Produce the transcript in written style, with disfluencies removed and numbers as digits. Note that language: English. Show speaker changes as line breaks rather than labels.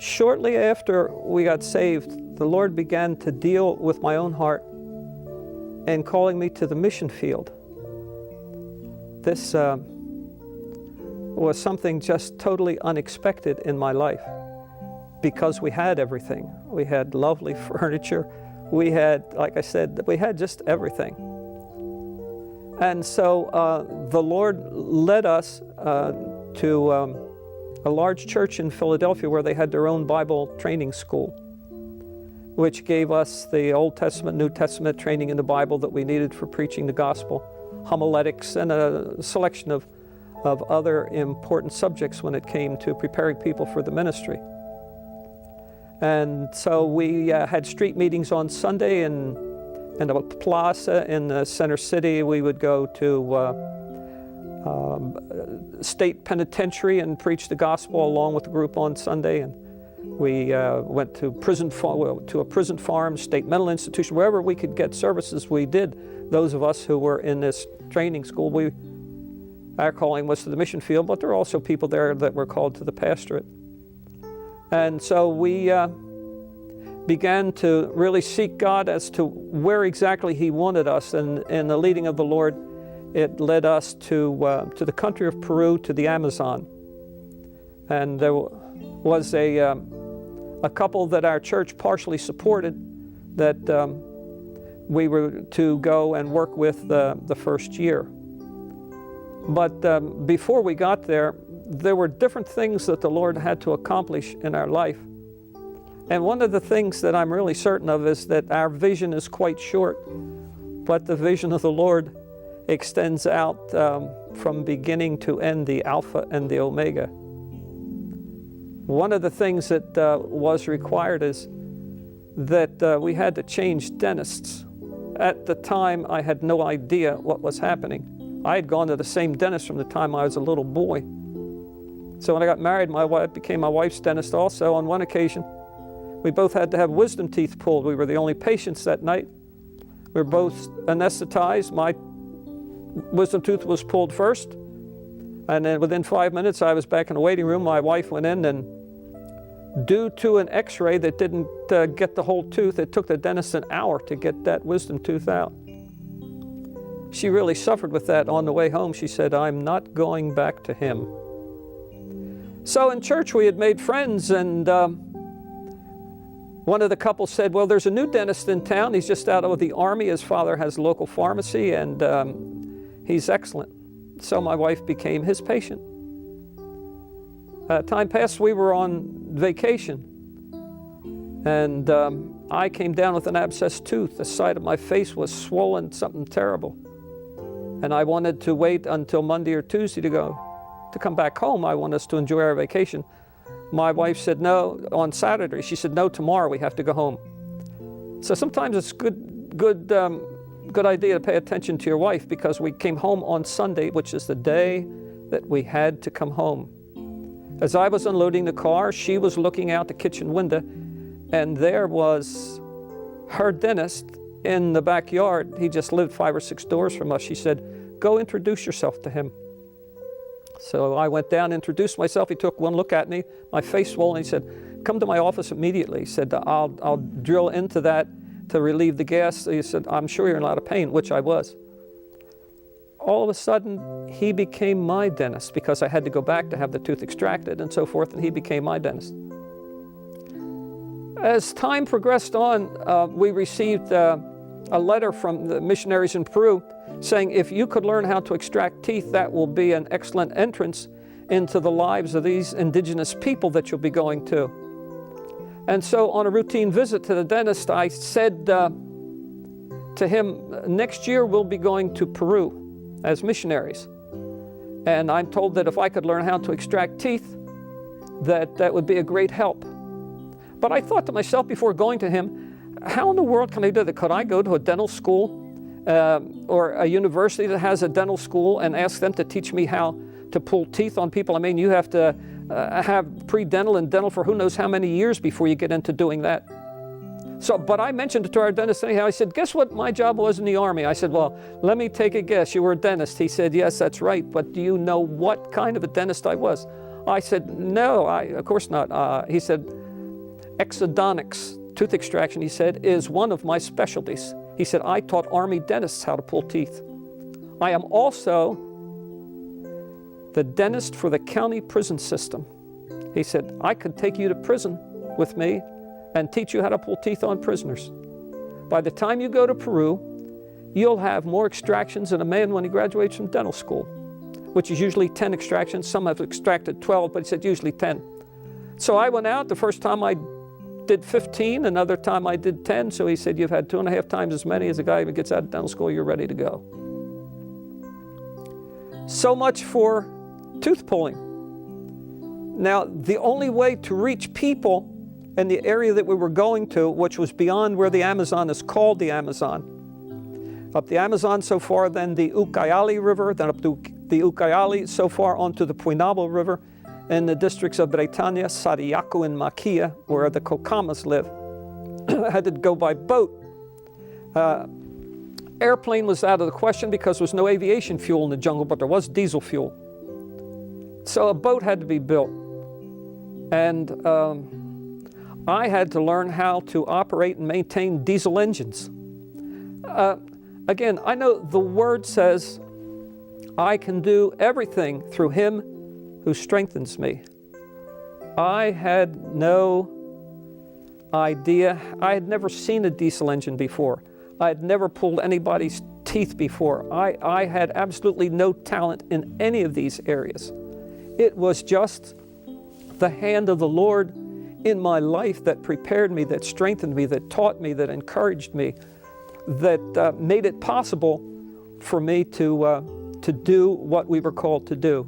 Shortly after we got saved, the Lord began to deal with my own heart and calling me to the mission field. This was something just totally unexpected in my life, because we had everything. We had lovely furniture. We had, like I said, we had just everything. And so the Lord led us to a large church in Philadelphia where they had their own Bible training school, which gave us the Old Testament, New Testament training in the Bible that we needed for preaching the gospel, homiletics, and a selection of other important subjects when it came to preparing people for the ministry. And so we had street meetings on Sunday in a plaza in the center city. We would go to state penitentiary and preach the gospel along with the group on Sunday. And we went to a prison farm, state mental institution, wherever we could get services, we did. Those of us who were in this training school, our calling was to the mission field, but there were also people there that were called to the pastorate. And so we began to really seek God as to where exactly He wanted us. And in the leading of the Lord, it led us to the country of Peru, to the Amazon. And there was a couple that our church partially supported that we were to go and work with the first year. But before we got there, there were different things that the Lord had to accomplish in our life. And one of the things that I'm really certain of is that our vision is quite short, but the vision of the Lord extends out from beginning to end, the Alpha and the Omega. One of the things that was required is that we had to change dentists. At the time, I had no idea what was happening. I had gone to the same dentist from the time I was a little boy. So when I got married, my wife became my wife's dentist also. On one occasion, we both had to have wisdom teeth pulled. We were the only patients that night. We were both anesthetized. My wisdom tooth was pulled first, and then within 5 minutes I was back in the waiting room. My wife went in, and due to an x-ray that didn't get the whole tooth, it took the dentist an hour to get that wisdom tooth out. She really suffered with that. On the way home, she said, "I'm not going back to him." So in church we had made friends, and one of the couples said, "Well, there's a new dentist in town. He's just out of the Army. His father has a local pharmacy, and he's excellent." So my wife became his patient. Time passed, we were on vacation, and I came down with an abscessed tooth. The side of my face was swollen, something terrible. And I wanted to wait until Monday or Tuesday to come back home. I want us to enjoy our vacation. My wife said no on Saturday. She said, "No, tomorrow we have to go home." So sometimes it's good idea to pay attention to your wife, because we came home on Sunday, which is the day that we had to come home. As I was unloading the car, she was looking out the kitchen window, and there was her dentist in the backyard. He just lived 5 or 6 doors from us. She said, "Go introduce yourself to him." So I went down, introduced myself. He took one look at me, my face swollen. He said, "Come to my office immediately." He said, I'll drill into that to relieve the gas." He said, "I'm sure you're in a lot of pain," which I was. All of a sudden, he became my dentist, because I had to go back to have the tooth extracted and so forth, and he became my dentist. As time progressed on, we received a letter from the missionaries in Peru saying, "If you could learn how to extract teeth, that will be an excellent entrance into the lives of these indigenous people that you'll be going to." And so on a routine visit to the dentist, I said to him, "Next year we'll be going to Peru as missionaries. And I'm told that if I could learn how to extract teeth, that would be a great help." But I thought to myself before going to him, how in the world can I do that? Could I go to a dental school or a university that has a dental school and ask them to teach me how to pull teeth on people? I mean, you have to have pre-dental and dental for who knows how many years before you get into doing that. So, but I mentioned it to our dentist anyhow. I said, "Guess what my job was in the Army?" I said, "Well, let me take a guess. You were a dentist." He said, "Yes, that's right. But do you know what kind of a dentist I was?" I said, "No, of course not." He said, Exodontics, tooth extraction, he said, is one of my specialties. He said, I taught Army dentists how to pull teeth. I am also the dentist for the county prison system. He said, I could take you to prison with me and teach you how to pull teeth on prisoners. By the time you go to Peru, you'll have more extractions than a man when he graduates from dental school, which is usually 10 extractions. Some have extracted 12, but he said usually 10. So I went out. The first time I did 15, another time I did 10. So he said, you've had 2.5 times as many as a guy who gets out of dental school, you're ready to go. So much for tooth pulling. Now, the only way to reach people in the area that we were going to, which was beyond where the Amazon is called the Amazon, up the Amazon so far, then the Ucayali River, then up to the Ucayali, so far onto the Puinabo River, in the districts of Bretaña, Sariaco, and Maquia, where the Kokamas live. I had to go by boat. Airplane was out of the question because there was no aviation fuel in the jungle, but there was diesel fuel. So a boat had to be built. And I had to learn how to operate and maintain diesel engines. Again, I know the Word says, I can do everything through Him who strengthens me. I had no idea. I had never seen a diesel engine before. I had never pulled anybody's teeth before. I had absolutely no talent in any of these areas. It was just the hand of the Lord in my life that prepared me, that strengthened me, that taught me, that encouraged me, that made it possible for me to do what we were called to do.